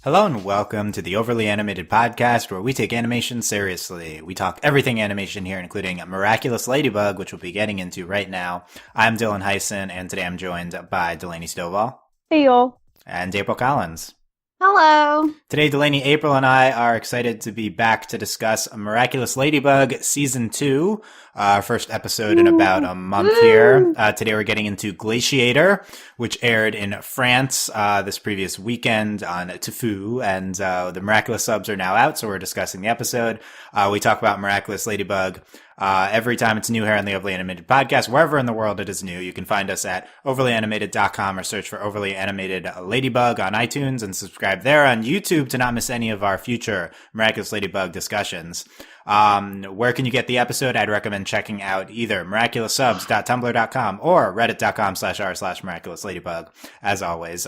Hello and welcome to the Overly Animated Podcast, where we take animation seriously. We talk everything animation here, including Miraculous Ladybug, which we'll be getting into right now. I'm Dylan Hysen, and today I'm joined by Delaney Stovall. Hey, y'all. And April Collins. Hello. Today, Delaney, April, and I are excited to be back to discuss Miraculous Ladybug Season 2, our first episode in about a month here. Today we're getting into Glaciator, which aired in France this previous weekend on Tfue, and the Miraculous subs are now out, so we're discussing the episode. We talk about Miraculous Ladybug every time it's new here on the Overly Animated Podcast. Wherever in the world it is new, you can find us at overlyanimated.com or search for Overly Animated Ladybug on iTunes and subscribe there on YouTube to not miss any of our future Miraculous Ladybug discussions. Where can you get the episode? I'd recommend checking out either miraculoussubs.tumblr.com or reddit.com/r/miraculousladybug. As always,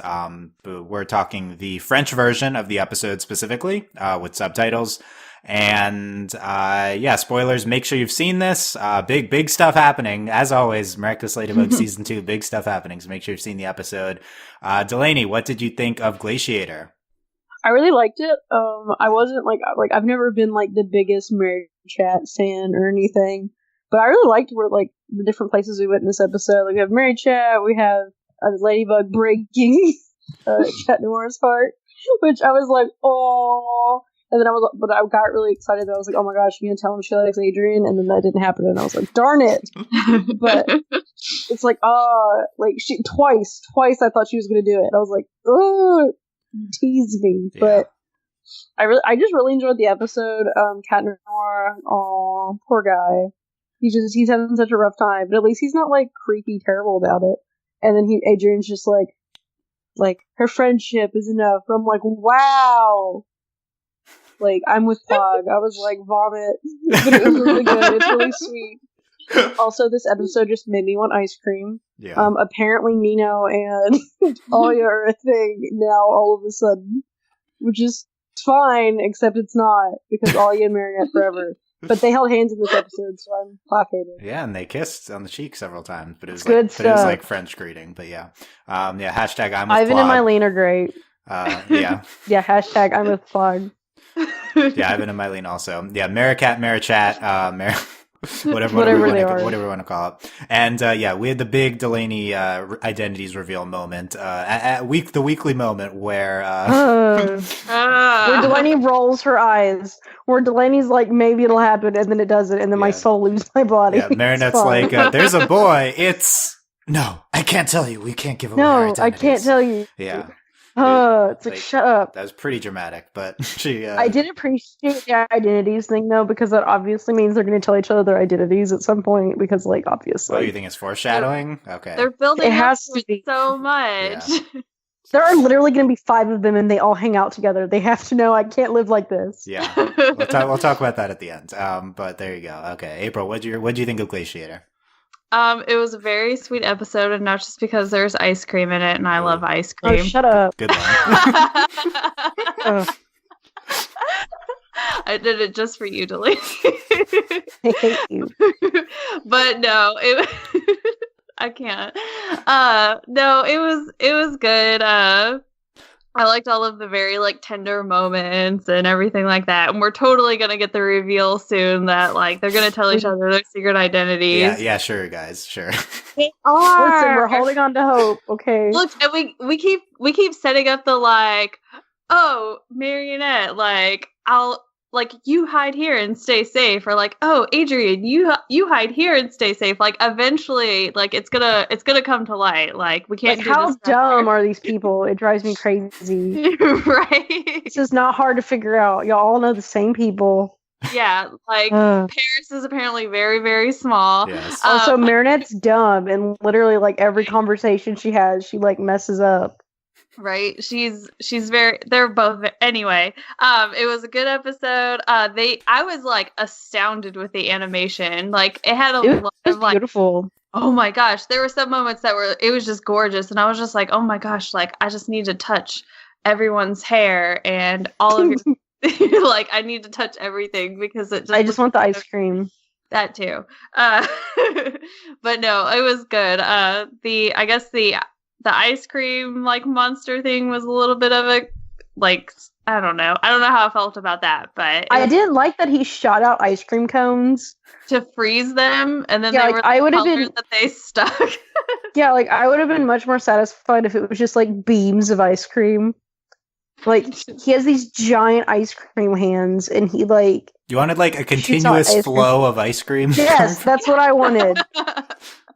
we're talking the French version of the episode specifically, with subtitles. And, spoilers, make sure you've seen this. Big stuff happening. As always, Miraculous Ladybug Season 2, big stuff happening, so make sure you've seen the episode. Delaney, what did you think of Glaciator? I really liked it. I wasn't like I've never been like the biggest Mary Chat fan or anything, but I really liked where like the different places we went in this episode. Like we have Mary Chat, we have a Ladybug breaking Chat Noir's heart, which I was like, oh. And then I got really excited. I was like, oh my gosh, I'm going to tell him she likes Adrian. And then that didn't happen. And I was like, darn it. But it's like, she twice I thought she was going to do it. I was like, oh, tease me. Yeah. But I just really enjoyed the episode. Cat Noir, aw, poor guy. He's having such a rough time. But at least he's not like creepy terrible about it. And then Adrian's just like, her friendship is enough. I'm like, wow. Like, I'm with Pog. I was like, vomit. But it was really good. It's really sweet. Also, this episode just made me want ice cream. Yeah. Apparently, Nino and Talia are a thing now all of a sudden. Which is fine, except it's not. Because Alia and Marinette forever. But they held hands in this episode, so I'm placated. Yeah, and they kissed on the cheek several times. But it was it was like French greeting. But yeah. Hashtag I'm with Ivan Plog. and Mylene are great. Yeah. Yeah, hashtag I'm with Plog. Yeah, Ivan and Mylene also. Yeah, Marichat, Marichat, whatever we want to call it. And we had the big Delaney identities reveal moment, the weekly moment where Delaney rolls her eyes, where Delaney's like, maybe it'll happen, and then it doesn't, and then my soul leaves my body. Yeah, Marinette's like, there's a boy. No, I can't tell you. We can't give away our identities. No, I can't tell you. Yeah. It's like, shut up. That was pretty dramatic, but she... I did appreciate the identities thing, though, because that obviously means they're going to tell each other their identities at some point, because, like, obviously... Oh, you think it's foreshadowing? Okay. They're building up to be so much. Yeah. There are literally going to be 5 of them, and they all hang out together. They have to know I can't live like this. Yeah. We'll talk about that at the end. But there you go. Okay, April, what'd you think of Glaciator? It was a very sweet episode, and not just because there's ice cream in it, and I love ice cream. Oh, shut up. Good one. I did it just for you, Delaney. I hate you. But no, I can't. No, it was good. I liked all of the very, like, tender moments and everything like that. And we're totally going to get the reveal soon that, like, they're going to tell each other their secret identities. Yeah, sure, guys. Sure. They are. Listen, we're holding on to hope, okay? Look, and we keep setting up the, like, oh, Marionette, like, you hide here and stay safe, or like, oh, Adrian, you hide here and stay safe. Like, eventually, like, it's gonna come to light. Like, we can't. Like, how dumb are these people? It drives me crazy. Right? This is not hard to figure out. Y'all all know the same people. Yeah, like Paris is apparently very, very small. Yes. Also, Marinette's dumb, and literally, like, every conversation she has, she like messes up. Right, she's very. They're both anyway. It was a good episode. I was like astounded with the animation. Like, it had a lot of like beautiful. Oh my gosh, there were some moments it was just gorgeous, and I was just like, oh my gosh, like, I just need to touch everyone's hair and all of your. Like, I need to touch everything because I just want the ice cream. That too. But no, it was good. I guess the ice cream, like, monster thing was a little bit of a like, I don't know how I felt about that, but I didn't like that he shot out ice cream cones to freeze them, and then Yeah, they like, were I the would've colors been- that they stuck. Yeah, like I would have been much more satisfied if it was just like beams of ice cream. Like he has these giant ice cream hands, and he like You wanted like a shoots out continuous ice cream. flow of ice cream. Yes, that's what I wanted.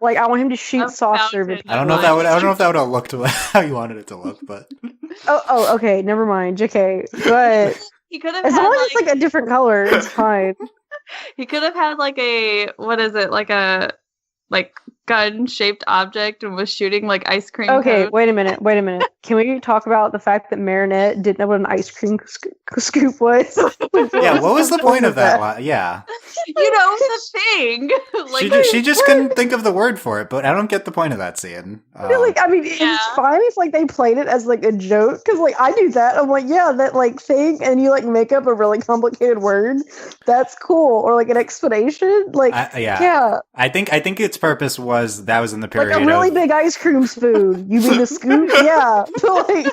Like I want him to shoot A soft serve. fountain. I don't know if that would. I don't know if that would have looked how you wanted it to look, but Oh, okay, never mind. JK, but He could have as had long as it's like a different color, it's fine. he could have had like a gun-shaped object and was shooting like ice cream. Okay, cones. wait a minute. Can we talk about the fact that Marinette didn't know what an ice cream scoop was? yeah. What was the point of that? Yeah, You know the thing. she just couldn't think of the word for it. But I don't get the point of that scene. Like, I mean, Yeah. it's fine if like they played it as like a joke, because like I do that. I'm like, yeah, that like thing, and you like make up a really complicated word. That's cool, or like an explanation. Like, yeah. I think its purpose was that was in the period Like a really of, big ice cream spoon. You mean the scoop? Yeah. Like,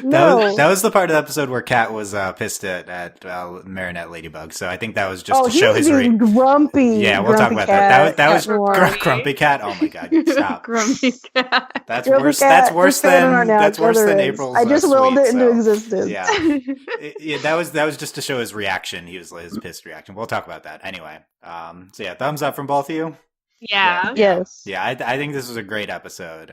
no. That was the part of the episode where Kat was pissed at Marinette Ladybug. So I think that was just to he show was his being grumpy. Yeah, we'll talk grumpy about cat, that. That was Noir. Grumpy Cat. Oh my god, stop! Grumpy cat. That's Grumpy worse. cat. That's worse Just saying it right than now, that's worse there than is. April's. I just willed sweet, it into so. existence. Yeah, that was just to show his reaction. His pissed reaction. We'll talk about that anyway. So yeah, thumbs up from both of you. Yeah. Yes. Yeah, I think this was a great episode.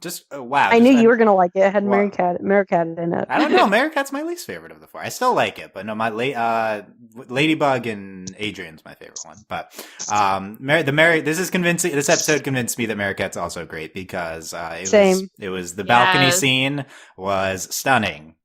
Just wow. I knew you were gonna like it. It had Wow. Miracat in it. I don't know. Maricat's my least favorite of the four. I still like it, but no, my Ladybug and Adrian's my favorite one. But this episode convinced me that Maricat's also great because it was the balcony scene was stunning.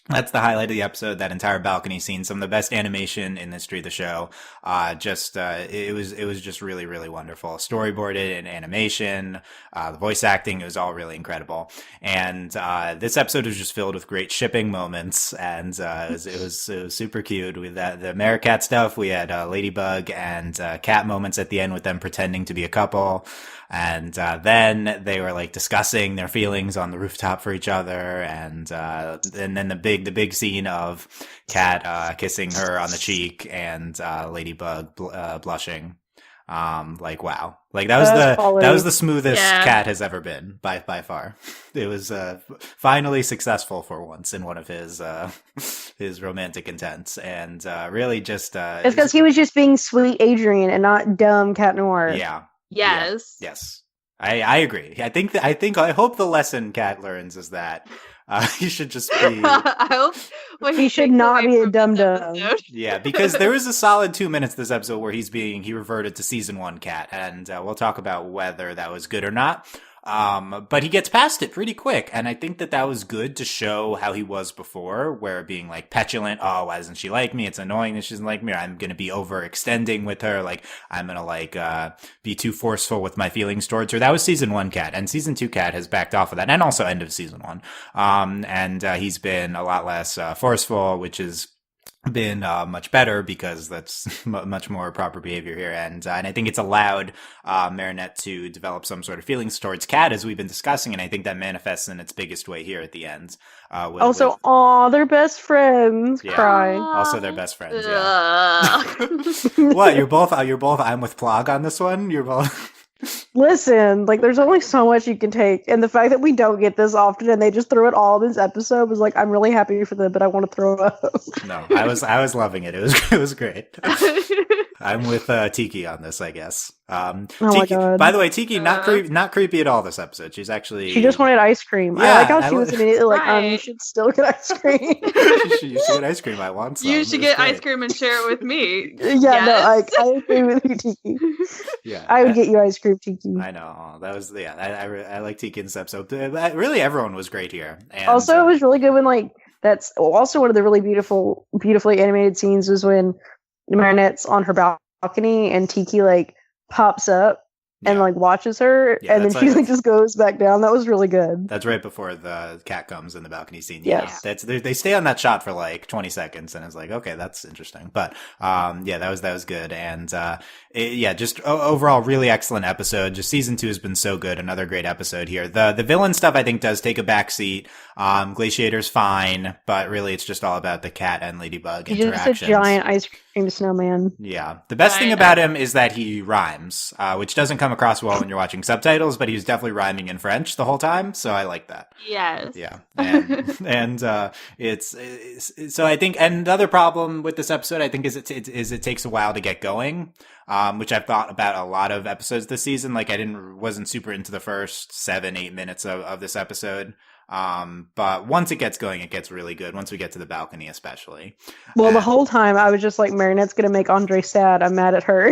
That's the highlight of the episode, that entire balcony scene. Some of the best animation in the history of the show. It was just really, really wonderful. Storyboarded and animation, the voice acting, it was all really incredible. And, this episode was just filled with great shipping moments. And, it was super cute with that, the Maricat stuff. We had, Ladybug and, Cat moments at the end with them pretending to be a couple. And then they were like discussing their feelings on the rooftop for each other, and then the big scene of Cat kissing her on the cheek and Ladybug blushing. Like wow, like that was the smoothest Cat has ever been by far. It was finally successful for once in one of his romantic intents, and really just it's because he was just being sweet Adrian and not dumb Cat Noir. Yeah. Yes. Yeah. Yes. I agree. I hope the lesson Cat learns is that he should just be. I hope he should not be a dum dum. Yeah, because there was a solid 2 minutes this episode where he reverted to season 1 Cat, and we'll talk about whether that was good or not. But he gets past it pretty quick, and I think that was good to show how he was before, where being like petulant, oh, why doesn't she like me? It's annoying that she doesn't like me. Or I'm gonna be overextending with her, like I'm gonna be too forceful with my feelings towards her. That was season 1 Cat, and season 2 Cat has backed off of that, and also end of season 1. And he's been a lot less forceful, which is been much better because that's much more proper behavior here, and I think it's allowed Marinette to develop some sort of feelings towards Cat, as we've been discussing, and I think that manifests in its biggest way here at the end. They're best friends. Yeah. Cry. Also, they're best friends. Yeah. What? You're both. I'm with Plog on this one. You're both. Listen, like there's only so much you can take, and the fact that we don't get this often and they just threw it all in this episode was like, I'm really happy for them, but I want to throw up. No, I was loving it. It was great. I'm with Tiki on this, I guess. Oh Tiki, my God. By the way, Tiki not creepy at all this episode. She just wanted ice cream. Yeah, I like how she was immediately like, you should still get ice cream. you should get ice cream. I want some. You should get ice cream and share it with me. I agree with you, Tiki. Yeah, I would get you ice cream, Tiki. I know. That was I like Tiki in this episode. Really, everyone was great here. And, also, it was really good when that's also one of the really beautifully animated scenes was when Marinette's on her balcony and Tiki pops up and like watches her, Yeah, and then that's she like- like just goes back down. That was really good. That's right before the cat comes in the balcony scene. Yes. Yeah, they stay on that shot for like 20 seconds, and it's like, okay, that's interesting. But yeah, that was good, and just overall, really excellent episode. Just season 2 has been so good. Another great episode here. The villain stuff I think does take a backseat. Glaciator's fine, but really it's just all about the cat and Ladybug He's interactions. just a giant ice cream snowman. Yeah. The best thing about him is that he rhymes, which doesn't come across well when you're watching subtitles, but he was definitely rhyming in French the whole time, so I like that. Yes. Yeah. And it's so I think, and the other problem with this episode, I think, is it takes a while to get going. Which I've thought about a lot of episodes this season. Like wasn't super into the first 7-8 minutes of this episode. But once it gets going, it gets really good. Once we get to the balcony, especially. Well, the whole time I was just like, Marinette's gonna make Andre sad. I'm mad at her.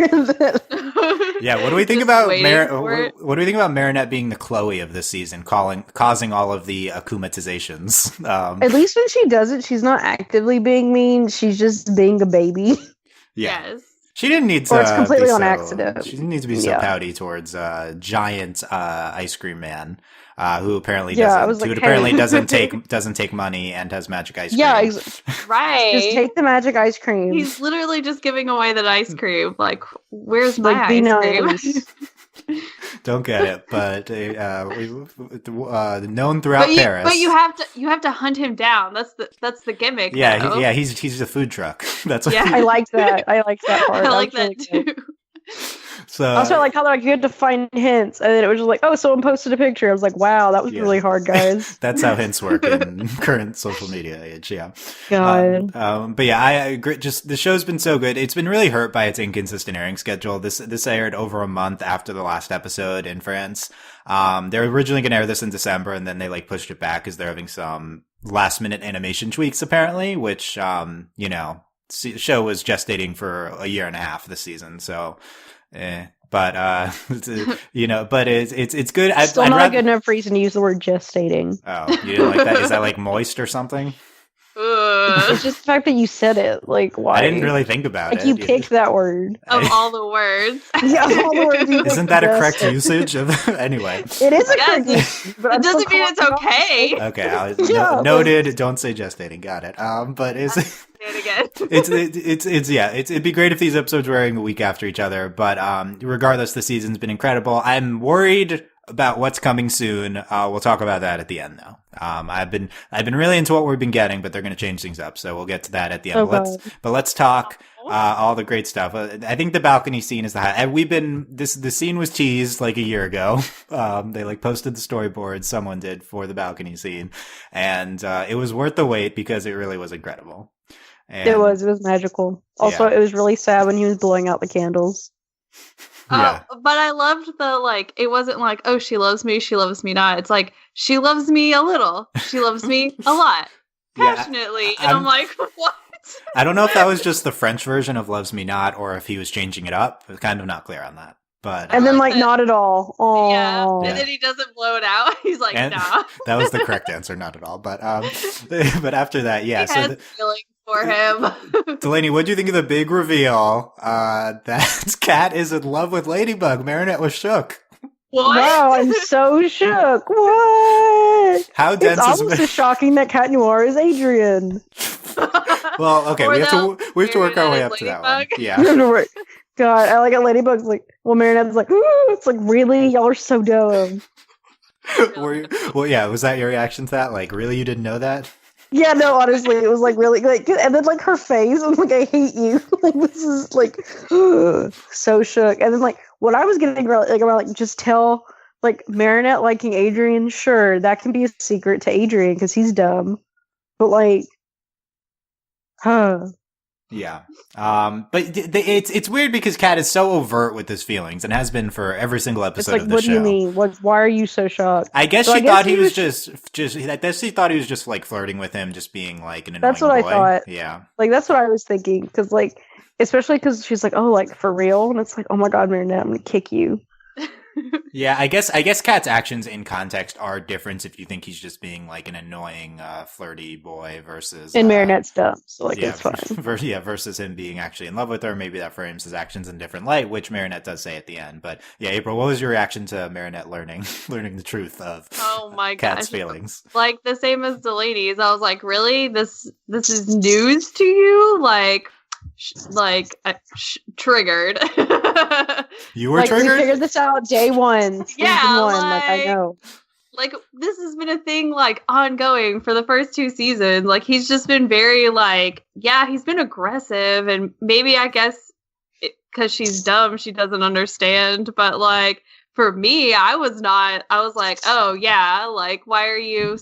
Yeah, what do we think Just about waiting for it. what do we think about Marinette being the Chloe of this season, causing all of the akumatizations? At least when she does it, she's not actively being mean. She's just being a baby. Yeah. Yes. She didn't need to. Or it's completely be on so- accident. She didn't need to be so Yeah. pouty towards giant ice cream man, who apparently Yeah, I doesn't, was like, who apparently hey. doesn't take money and has magic ice cream. Yeah, Right. just take the magic ice cream. He's literally just giving away that ice cream. Like, where's my Like, be ice cream? nice. Don't get it, but known throughout Paris. But you have to hunt him down. That's the gimmick. Yeah, though. he's a food truck. That's what Yeah. I liked that. I liked that part. I like was that really too. good. So Also, I like how they're like, you had to find hints, and then it was just like, oh, someone posted a picture. I was like, wow, that was Yeah. really hard, guys. that's how hints work in current social media age. Yeah. God. But yeah, I agree. Just the show's been so good. It's been really hurt by its inconsistent airing schedule. This aired over a month after the last episode in France. They're originally going to air this in December, and then they like pushed it back because they're having some last minute animation tweaks apparently, which the show was gestating for a year and a half this season. So, but but it's good. Still not a good enough reason to use the word gestating. Oh, you didn't like that? Is that like moist or something? It's just the fact that you said it. Like, why? I didn't really think about like it. you picked that word. Of all the words. Yeah, of all the words you Isn't picked, that a the correct best. usage of anyway? It is a Yes. correct usage, but It I'm still doesn't mean it's calling it okay. Okay, Yeah, but- noted. Don't say gestating. Got it. But is Say it again. it'd be great if these episodes were airing a week after each other. But regardless, the season's been incredible. I'm worried about what's coming soon. We'll talk about that at the end, though. I've been really into what we've been getting, but they're going to change things up, so we'll get to that at the end. Oh, But let's talk all the great stuff. I think the balcony scene is the high. The scene was teased like a year ago. They like posted the storyboard, someone did, for the balcony scene, and it was worth the wait because it really was incredible. And, It was magical. Also, Yeah. it was really sad when he was blowing out the candles. Yeah. But I loved it wasn't like, oh, she loves me not. It's like, she loves me a little. She loves me a lot. Yeah, Passionately. And I'm- I'm like, what? I don't know if that was just the French version of "Loves Me Not" or if he was changing it up. It's kind of not clear on that. But And then, like like, that. not at all. Oh, Yeah. Yeah. And then he doesn't blow it out. He's like, And- nah. that was the correct answer, not at all. But but after that, yeah. He So has feelings for him. Delaney, what do you think of the big reveal that Kat is in love with Ladybug? Marinette was shook. What? wow, I'm so shook. What? How It's dense is almost as shocking that Cat Noir is Adrian. Well, okay, Or we have to work our Marinette way is up to that one. Ladybug. Yeah. God, I like it. Ladybug's like, well, Marinette's like, ooh, it's like, really? Y'all are so dumb. Well, yeah, was that your reaction to that? Like, really, you didn't know that? Yeah, no, honestly, it was like really like, and then like her face was like, I hate you. Like this is like so shook. And then like what I was getting like just tell like Marinette liking Adrian, sure, that can be a secret to Adrian because he's dumb. But like, Yeah. But it's weird because Kat is so overt with his feelings and has been for every single it's episode like, of the what show. do you mean? Why are you so shocked? I guess So she I guess thought he he was was- just I guess she thought he was just like flirting with him, just being like an annoying That's what I boy. thought. Yeah. Like that's what I was thinking because like, especially because she's like, oh, like for real, and it's like, oh my god, Marinette, I'm gonna kick you. Yeah, I guess Kat's actions in context are different if you think he's just being like an annoying, flirty boy versus And Marinette's dumb, so like yeah, it's fine. versus him being actually in love with her. Maybe that frames his actions in different light, which Marinette does say at the end. But yeah, April, what was your reaction to Marinette learning the truth of Oh my Kat's gosh. feelings? Like the same as Delaney's. I was like, really? This is news to you? Like triggered. You were Like we triggered? figured this out day one, season Yeah, one. Like I know. Like this has been a thing like ongoing for the first 2 seasons. Like he's just been very like, yeah, he's been aggressive, and maybe I guess because she's dumb, she doesn't understand. But like for me, I was like, oh yeah, like why are you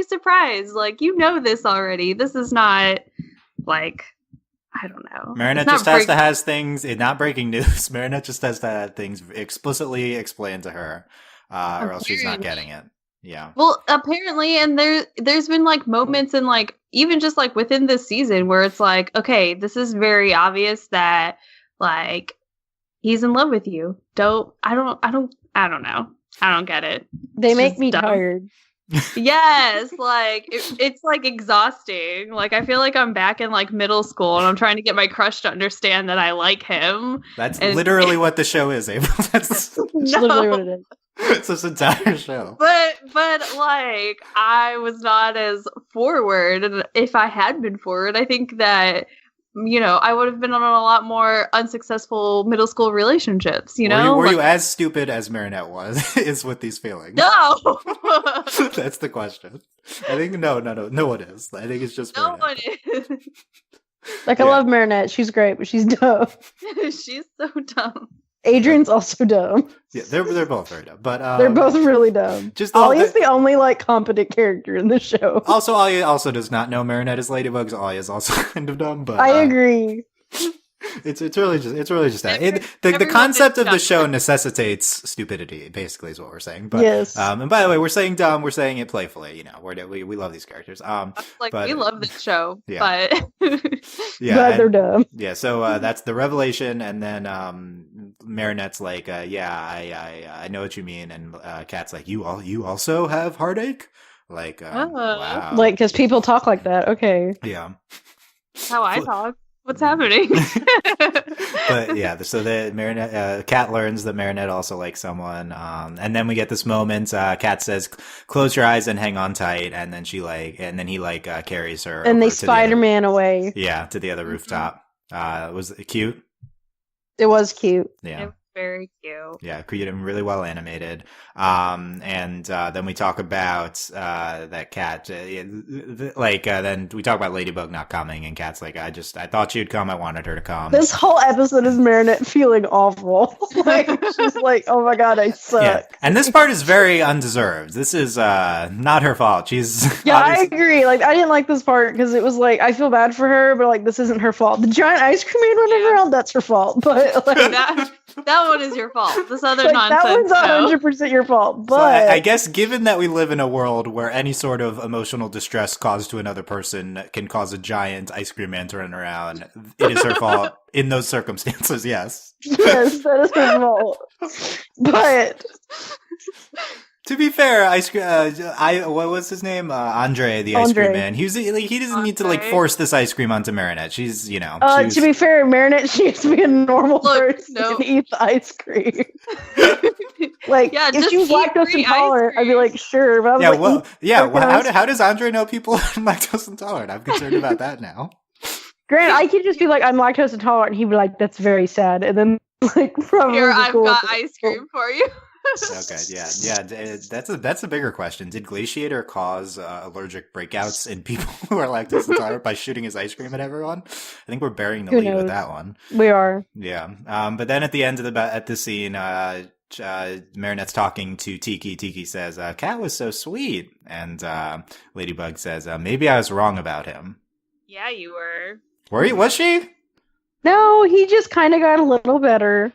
surprised? Like you know this already. This is not like, I don't know. Marinette just has things, not breaking news. Marinette just has to have things explicitly explained to her, or else she's not getting it. Yeah. Well, apparently, and there's been like moments in like even just like within this season where it's like, okay, this is very obvious that like he's in love with you. I don't know. I don't get it. They It's make just me dumb. tired. Yes, like it's like exhausting. Like I feel like I'm back in like middle school and I'm trying to get my crush to understand that I like him. That's And- literally what the show is, April. That's That's literally what it is. it's this entire show. But like I was not as forward, and if I had been forward, I think that I would have been on a lot more unsuccessful middle school relationships. Were you as stupid as Marinette was? Is with these feelings? No, That's the question. I think no one is. I think it's just no Marinette. one is. Like I love Marinette. She's great, but she's dumb. She's so dumb. Adrian's also dumb. Yeah, they're both very dumb, but They're both really dumb. just Ollie's the only like competent character in the show. Also, Ollie also does not know Marinette is Ladybug. Ollie is also kind of dumb, but I agree. It's really just that. The Everyone concept is of the dumb. show necessitates stupidity. Basically, is what we're saying. But Yes. and by the way, we're saying dumb. We're saying it playfully. We love these characters. Like but- we love this show, Yeah. but Yeah, But they're dumb. yeah. So that's the revelation, and then Marinette's like, I know what you mean, and Kat's like, you also have heartache, like, wow, Like, because people talk like that. Okay. yeah. that's how I talk. What's happening? But yeah, so the Marinette, Kat learns that Marinette also likes someone, and then we get this moment. Kat says, "Close your eyes and hang on tight," and then he carries her, And over they to the Spider-Man away. other, yeah, to the other rooftop. Was it cute? It was cute. Yeah. It was very cute. Yeah, cute and really well animated. And then we talk about that Kat. Then we talk about Ladybug not coming, and Kat's like, I thought she'd come. I wanted her to come. This whole episode is Marinette feeling awful. Like, she's like, oh my god, I suck. Yeah, and this part is very undeserved. This is not her fault. She's Yeah, I obviously- agree. Like, I didn't like this part because it was like, I feel bad for her, but like, this isn't her fault. The giant ice cream man running Yeah. around, that's her fault. But like, That one is your fault. This other like, nonsense. that one's no. 100% your fault. So But I guess given that we live in a world where any sort of emotional distress caused to another person can cause a giant ice cream man to run around, it is her fault in those circumstances. Yes. yes, that is her fault. But To be fair, ice cream. What was his name? Andre, the ice cream Andre. man. He doesn't need to Andre. force this ice cream onto Marinette. She's to be fair, Marinette, she used to be a normal Look, person no. and eat the ice cream. Like, Yeah, if just she was eat lactose free ice intolerant, I'd be cream. like, sure. But I was yeah. like, Well, eat yeah. freaking ice How does Andre know people are lactose intolerant? I'm concerned about that now. Grant, I could just be like, I'm lactose intolerant, and he'd be like, that's very sad. And then, like, probably Here, be I've cool got with it. ice cream for you. Okay, yeah. That's a bigger question. Did Glaciator cause allergic breakouts in people who are lactose intolerant by shooting his ice cream at everyone? I think we're burying the Who lead with knows? that one. We are. Yeah. But then at the end of the scene, Marinette's talking to Tiki. Tiki says, "Cat was so sweet," and Ladybug says, "Maybe I was wrong about him." Yeah, you were. Was she? No, he just kind of got a little better.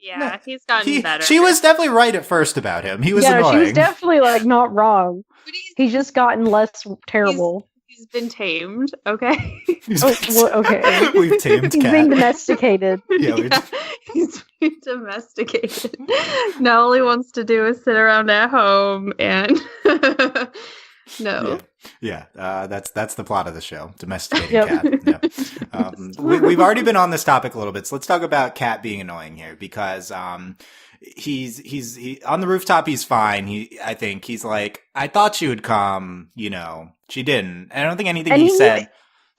Yeah, No, he's gotten better. She was definitely right at first about him. He was Yeah, annoying. she was definitely, like, not wrong. But He's just gotten less terrible. He's been tamed, okay? Okay. We've tamed He's Cat. being domesticated. Yeah, he's being domesticated. Now all he wants to do is sit around at home and no. Yeah, that's the plot of the show. Domesticating Yep. Cat. Yeah. We've already been on this topic a little bit, so let's talk about Cat being annoying here because he on the rooftop. He's fine. I think he's like, I thought she would come. She didn't. And I don't think anything he said.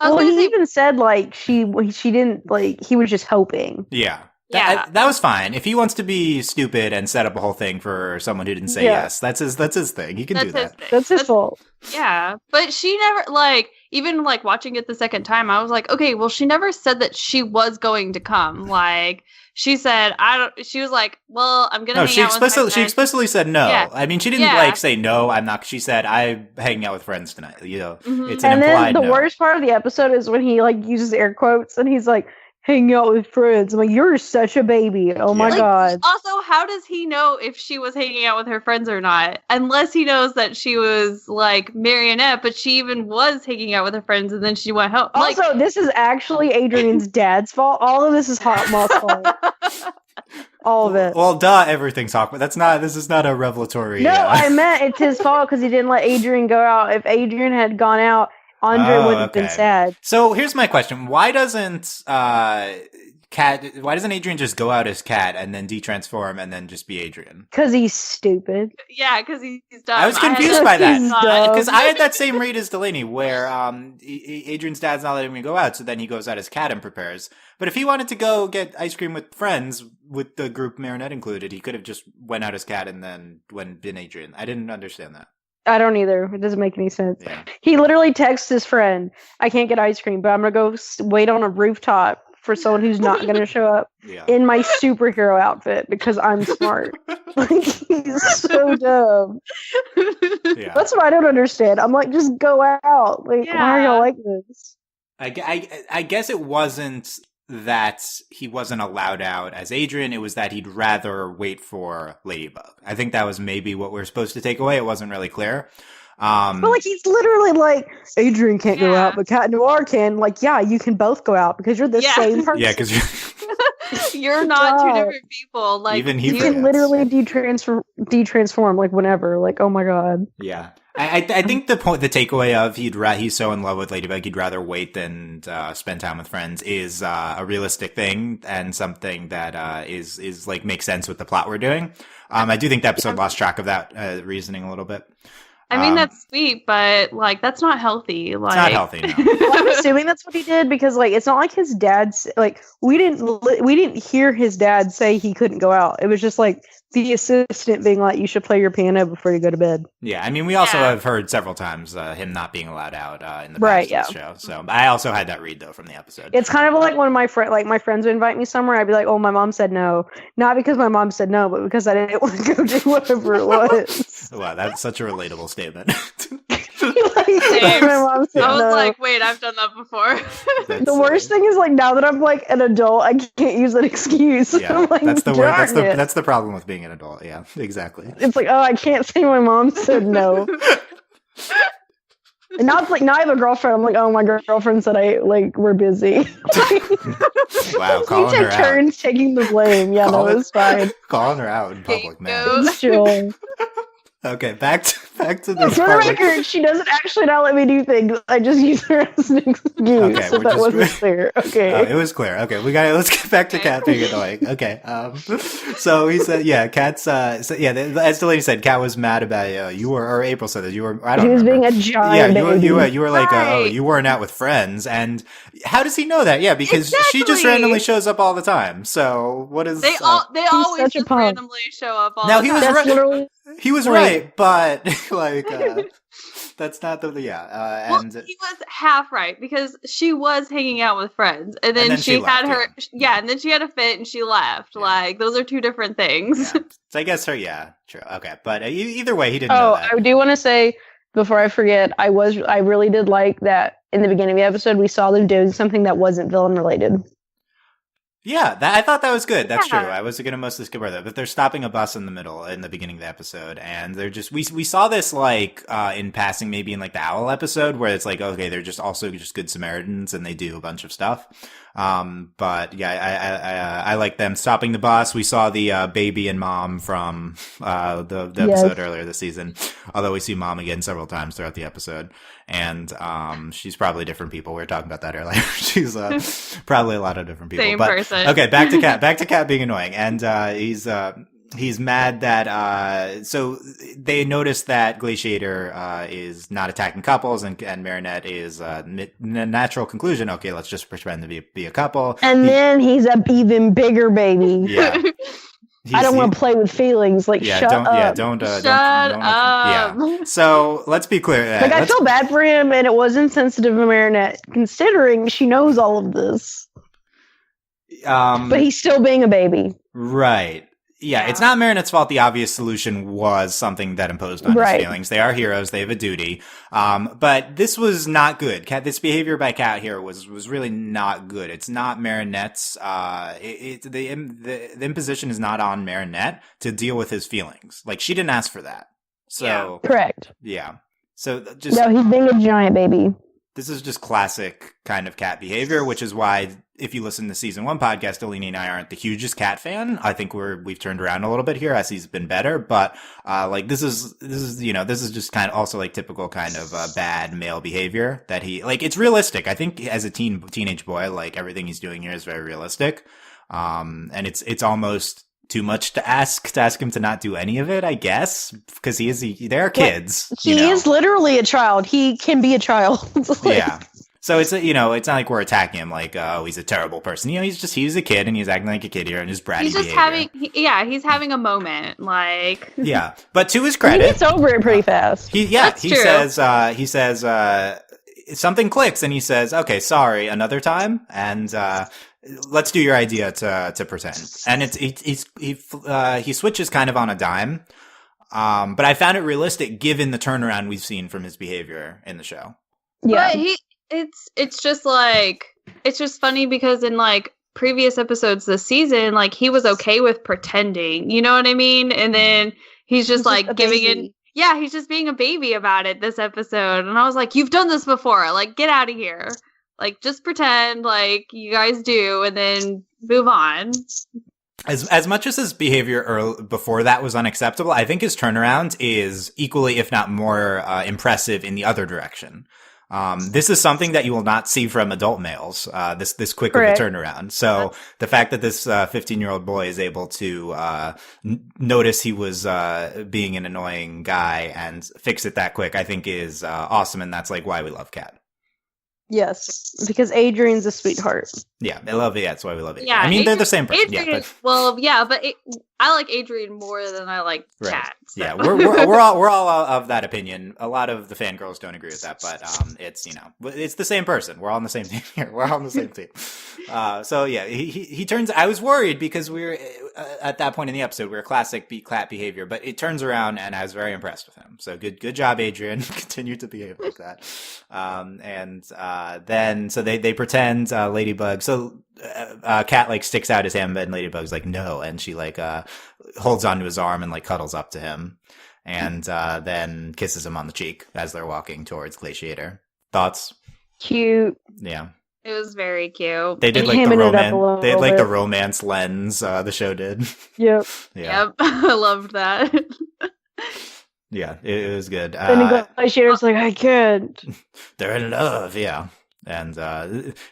He even said like she didn't like. He was just hoping. Yeah. That was fine. If he wants to be stupid and set up a whole thing for someone who didn't say yes, that's his thing. He can do that. That's his fault. Yeah, but she never even watching it the second time. I was like, okay, well, she never said that she was going to come. Like she said, She was like, well, I'm gonna. No, she explicitly said no. Yeah. I mean, she didn't say no. I'm not. She said I'm hanging out with friends tonight. It's an implied. And then the worst part of the episode is when he uses air quotes and he's like, hanging out with friends. I'm like, you're such a baby. Oh my god. Also, how does he know if she was hanging out with her friends or not? Unless he knows that she was Marionette, but she even was hanging out with her friends and then she went home. Also, this is actually Adrian's dad's fault. All of this is Hot Moth's fault. All of it. Well, duh, everything's Hawk, but this is not a revelatory. No, I meant it's his fault because he didn't let Adrian go out. If Adrian had gone out, Andre wouldn't have been sad. So here's my question: why doesn't Adrian just go out as Cat and then detransform and then just be Adrian? Because he's stupid. Yeah, because he's dumb. I was confused by that because I had that same read as Delaney, where Adrian's dad's not letting him go out, so then he goes out as Cat and prepares. But if he wanted to go get ice cream with friends, with the group Marinette included, he could have just went out as Cat and then been Adrian. I didn't understand that. I don't either. It doesn't make any sense. Yeah. He literally texts his friend, I can't get ice cream, but I'm going to go wait on a rooftop for someone who's not going to show up in my superhero outfit because I'm smart. He's so dumb. Yeah. That's what I don't understand. I'm like, just go out. Why are y'all like this? I guess it wasn't that he wasn't allowed out as Adrian, it was that he'd rather wait for Ladybug. I think that was maybe what we're supposed to take away. It wasn't really clear. But he's literally like, Adrian can't go out, but Cat Noir can. You can both go out because you're the same person. Yeah, because you're not two different people. Even you can literally detransform whenever. Oh my god. Yeah. I think the takeaway of he's so in love with Ladybug he'd rather wait than spend time with friends is a realistic thing and something that is makes sense with the plot we're doing. I do think the episode lost track of that reasoning a little bit. I mean, that's sweet, but that's not healthy. It's not healthy. No. I'm assuming that's what he did because it's not like his dad's we didn't hear his dad say he couldn't go out. It was just the assistant being you should play your piano before you go to bed. Yeah, I mean, we also have heard several times him not being allowed out in the past of the show. So I also had that read though from the episode. It's kind of like when my friends would invite me somewhere, I'd be like, "Oh, my mom said no," not because my mom said no, but because I didn't want to go do whatever it was. Wow, that's such a relatable statement. My mom said I was no. Wait, I've done that before. The worst thing is now that I'm an adult, I can't use an excuse. Yeah, that's the word. That's the problem with being an adult. Yeah, exactly. It's I can't say my mom said no. And now it's now I have a girlfriend. I'm oh, my girlfriend said we're busy. Wow, calling her out. We take turns taking the blame. Yeah, no, it's fine. Calling her out in public, man. It's chill. Okay, back to this. For the record, she doesn't actually not let me do things. I just use her as an excuse. Okay, so that wasn't clear. Okay, it was clear. Okay, let's get back to Cat being annoying. Okay, so he said, Cat's. As Delaney said, Cat was mad about you were, or April said that you were. I don't. He was being a giant. Yeah, you were like, oh, you weren't out with friends, and how does he know that? Yeah, because she just randomly shows up all all. So what is they always just randomly show up all now the time. He was right, but that's not the and he was half right because she was hanging out with friends, and then she had left, and then she had a fit and she left. Yeah. Those are two different things. Yeah. So I guess true. Okay, but either way, he didn't know that. I do want to say before I forget, I really did like that in the beginning of the episode we saw them doing something that wasn't villain related. Yeah, I thought that was good. That's true. Yeah. I was going to mostly skip over that, but they're stopping a bus in the middle in the beginning of the episode, and they're just we saw this like in passing, maybe in like the Owl episode, where it's like, okay, they're just also just good Samaritans and they do a bunch of stuff. But yeah, I like them stopping the bus. We saw the baby and mom from the episode earlier this season, although we see mom again several times throughout the episode. And she's probably different people. We were talking about that earlier. She's probably a lot of different people. Same person. Okay, back to Cat. Back to Cat being annoying, and he's mad that so they noticed that Glaciator is not attacking couples, and Marinette is natural conclusion. Okay, let's just pretend to be a couple. And then he's a even bigger baby. Yeah. I don't want to play with feelings. Like, shut up. Yeah, don't. Shut up. Yeah. So let's be clear. Like, I feel bad for him, and it was insensitive of Marinette, considering she knows all of this. But he's still being a baby. Right. Yeah, it's not Marinette's fault. The obvious solution was something that imposed on his feelings. They are heroes. They have a duty. But this was not good. This behavior by Cat here was really not good. It's not Marinette's. The imposition is not on Marinette to deal with his feelings. Like, she didn't ask for that. So correct. Yeah. So just no, he's being a giant baby. This is just classic kind of Cat behavior, which is why if you listen to season 1 podcast, Delaney and I aren't the hugest Cat fan. I think we've turned around a little bit here as he's been better, but like this is just kind of also like typical kind of bad male behavior that he like. It's realistic. I think as a teenage boy, like everything he's doing here is very realistic, and it's almost too much to ask him to not do any of it, I guess, because they're kids. He is literally a child. He can be a child. Yeah. So it's not like we're attacking him like, oh, he's a terrible person. He's a kid and he's acting like a kid here and his bratty behavior. He's having a moment, like. Yeah, but to his credit, he gets over it pretty fast. He says something clicks and he says, okay, sorry, another time, and let's do your idea to pretend. And he switches kind of on a dime, but I found it realistic given the turnaround we've seen from his behavior in the show. Yeah, but it's just like, it's just funny because in like previous episodes this season, like he was okay with pretending, you know what I mean? And then he's just like giving in. Yeah, he's just being a baby about it this episode. And I was like, you've done this before. Like, get out of here. Like, just pretend like you guys do and then move on. As much as his behavior before that was unacceptable, I think his turnaround is equally, if not more, impressive in the other direction. This is something that you will not see from adult males, this quick of a turnaround. So the fact that this 15-year-old boy is able to notice he was being an annoying guy and fix it that quick, I think is awesome, and that's like why we love Cat. Yes, because Adrian's a sweetheart. Yeah, I love it. Yeah, that's why we love it. Yeah, I mean, they're the same person. Adrian, I like Adrian more than I like Cat. So. Yeah, we're all of that opinion. A lot of the fangirls don't agree with that, but it's the same person. We're all on the same team here. We're all on the same team. So yeah, he turns. I was worried because we were at that point in the episode we were classic Cat behavior, but it turns around and I was very impressed with him. So good job, Adrian. Continue to behave like that. Then they pretend Ladybug. So Cat like sticks out his hand, and Ladybug's like no, and she like holds onto his arm and like cuddles up to him, and then kisses him on the cheek as they're walking towards Glaciator. Thoughts? Cute. Yeah. It was very cute. They did like the romance. They had like the romance lens. The show did. Yep. Yeah. Yep. I loved that. Yeah, it was good. And Glaciator's like, I can't. They're in love, yeah. And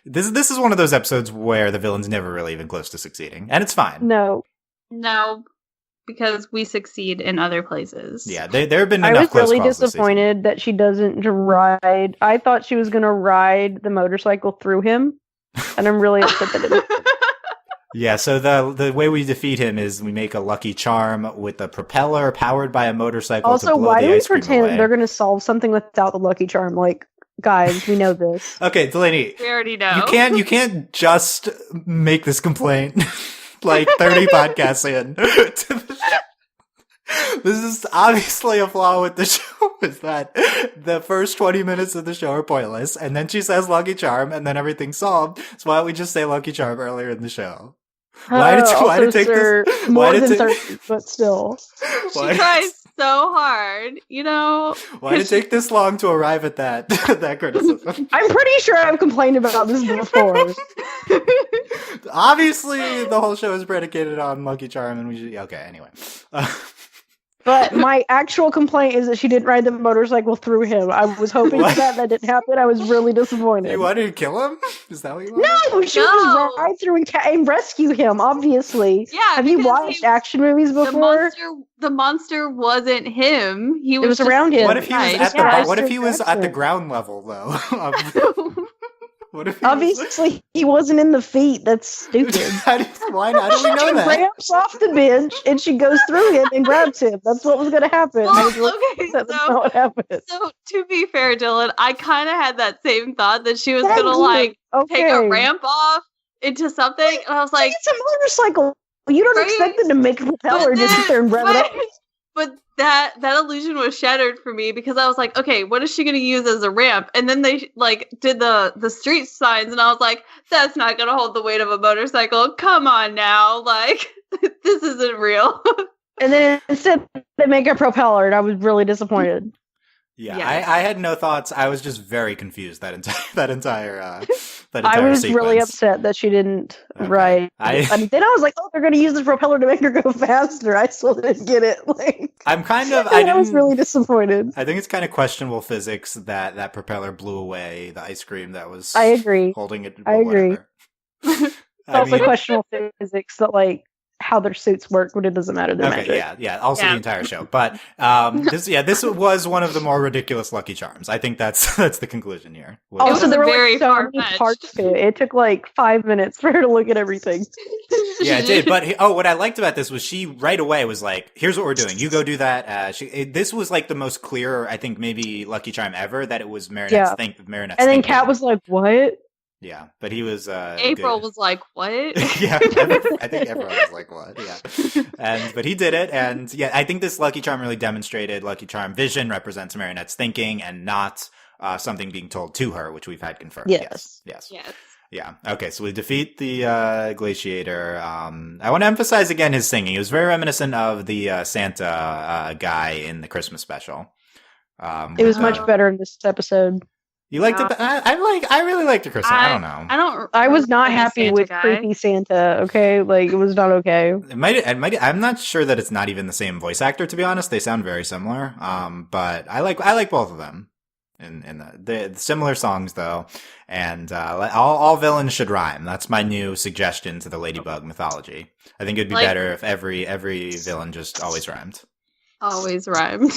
this is one of those episodes where the villain's never really even close to succeeding, and it's fine. No, because we succeed in other places. Yeah, there have been enough. I was close really calls disappointed that she doesn't ride. I thought she was going to ride the motorcycle through him, and I'm really upset that it didn't. Yeah, so the way we defeat him is we make a lucky charm with a propeller powered by a motorcycle. Also, to blow why the do we ice cream pretend away. they're going to solve something without the lucky charm? Like, guys, we know this. Okay, Delaney, We already know. you can't just make this complaint like 30 podcasts in. This is obviously a flaw with the show, is that the first 20 minutes of the show are pointless, and then she says Lucky Charm, and then everything's solved. So why don't we just say Lucky Charm earlier in the show? Why did take sir, this? more Why did than it 30, but still. She tries so hard, you know. Why did it take this long to arrive at that that criticism? I'm pretty sure I've complained about this before. Obviously, the whole show is predicated on Lucky Charm, and we should. Okay, anyway. But my actual complaint is that she didn't ride the motorcycle through him. I was hoping for that. That didn't happen. I was really disappointed. You wanted to kill him? Is that what you wanted? No, she was ride through and rescue him, obviously. Yeah, have you watched action movies before? The monster wasn't him. It was around him. What if he was what if he was at the ground level, though? What if obviously he wasn't in the feet? That's stupid. Why not? How do we know that? She ramps off the bench and she goes through him and grabs him. That's what was going to happen. That's not what happened. So to be fair, Dylan, I kind of had that same thought that she was going to take a ramp off into something, and I was like, "It's a motorcycle. You don't expect them to make a propeller and just sit there and rev it up." But that illusion was shattered for me because I was like, okay, what is she going to use as a ramp? And then they did the street signs, and I was like, that's not going to hold the weight of a motorcycle. Come on now, this isn't real. And then instead they make a propeller, and I was really disappointed. Yeah, I had no thoughts. I was just very confused that entire I was sequence. really upset that she didn't ride. Then I was like, oh, they're going to use the propeller to make her go faster. I still didn't get it. I was really disappointed. I think it's kind of questionable physics that propeller blew away the ice cream that was. I agree. Holding it. I agree. It's also questionable physics that how their suits work, but it doesn't matter. Magic. Yeah. Also, the entire show, but this was one of the more ridiculous Lucky Charms. I think that's the conclusion here. Also, there were so many parts to it. It took 5 minutes for her to look at everything. Yeah, it did. But what I liked about this was she right away was like, "Here's what we're doing. You go do that." This was the most clear, I think, maybe Lucky Charm ever that it was Marinette's Marinette's. And then Kat was like, "What?" Yeah, but he was. April was like, "What?" Yeah, I think everyone was like, "What?" Yeah, but he did it, and I think this Lucky Charm really demonstrated Lucky Charm vision represents Marinette's thinking and not something being told to her, which we've had confirmed. Yes. Yeah. Okay, so we defeat the Glaciator. I want to emphasize again his singing. He was very reminiscent of the Santa guy in the Christmas special. It was much better in this episode. You liked it? I really liked it, Kristen. I don't know. I was not happy with creepy Santa. Okay, it was not okay. It might. I'm not sure that it's not even the same voice actor. To be honest, they sound very similar. But I like both of them. In the similar songs though, and all villains should rhyme. That's my new suggestion to the Ladybug mythology. I think it'd be better if every villain just always rhymed. Always rhymed.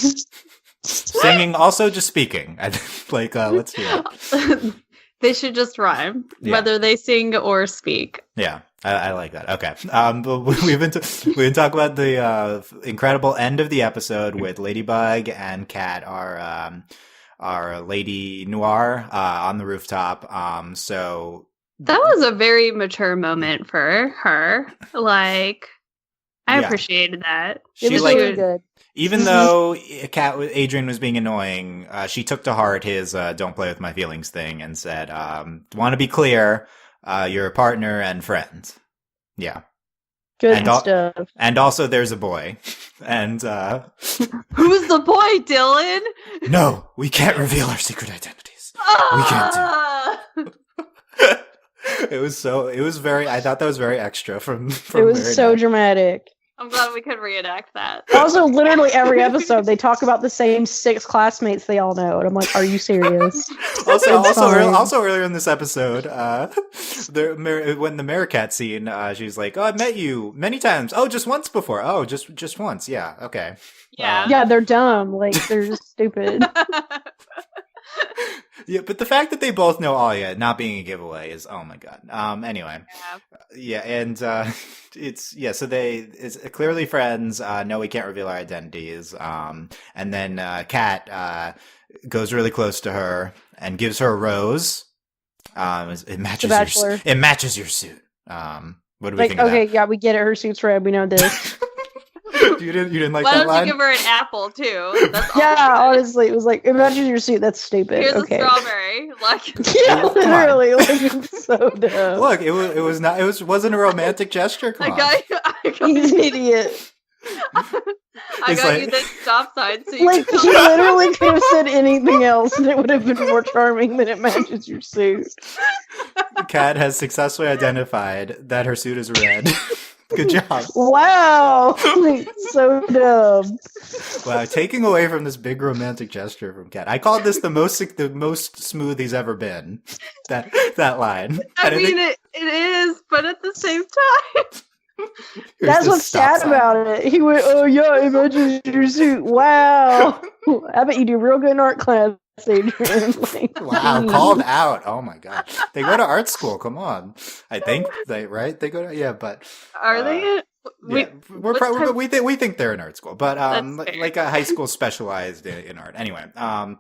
Singing, also just speaking. Let's hear it. They should just rhyme, whether they sing or speak. Yeah, I like that. Okay, but we've been talking about the incredible end of the episode with Ladybug and Kat, our Lady Noir, on the rooftop. So that was a very mature moment for her. I appreciated that. It was really good. Even though Adrian was being annoying, she took to heart his "don't play with my feelings" thing and said, "Want to be clear, you're a partner and friend." Yeah, good stuff. And also, there's a boy. And who's the boy, Dylan? No, we can't reveal our secret identities. We can't do. I thought that was very extra from it was so dramatic. I'm glad we could reenact that. Also, literally every episode, they talk about the same 6 classmates they all know, and I'm like, "Are you serious?" Also, earlier in this episode, when the Meerkat scene, she's like, "Oh, I've met you many times. Oh, just once before. Oh, just once. Yeah, okay. Yeah, they're dumb. They're just stupid." Yeah, but the fact that they both know Alia not being a giveaway is, oh my god. Anyway, and so it's clearly friends. No, we can't reveal our identities. And then Kat goes really close to her and gives her a rose. It matches your suit. What do we think of that? Okay, yeah, we get it. Her suit's red. We know this. You didn't like Why that don't line? you give her an apple too? That's all. Yeah, honestly, it was like, imagine your suit. That's stupid. Here's okay. a strawberry. Like, Yeah, Come on. literally, like it's so dumb. Look, it wasn't a romantic gesture. Come on. I He's an idiot. It's got like- you this stop sign so you Like can he literally could have said anything else, and it would have been more charming than it matches your suit. Kat has successfully identified that her suit is red. Good job. Wow, like so dumb. Wow, taking away from this big romantic gesture from Kat. I called this the most smooth he's ever been. That line. I And mean, think it is, but at the same time. here's That's the what's stop sad sign. about it. He went, "Oh yeah, it matches your suit." Wow, I bet you do real good in art class, Adrian. Like, Wow, called out. Oh my god. They go to art school, come on. I think they go to, yeah, but Are they? yeah, we think they're in art school, but That's fair. like a high school specialized in art. Anyway, and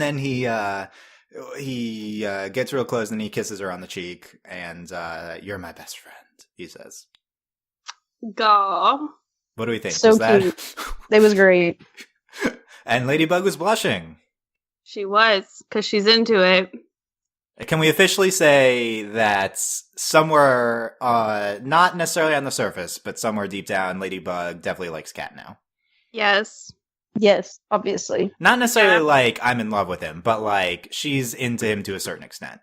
then he gets real close and he kisses her on the cheek, and you're my best friend, he says. Gaw. What do we think? So Was that cute. It was great. And Ladybug was blushing. She was, because she's into it. Can we officially say that somewhere, not necessarily on the surface, but somewhere deep down, Ladybug definitely likes Cat now? Yes. Yes, obviously. Not necessarily Yeah. like I'm in love with him, but like she's into him to a certain extent.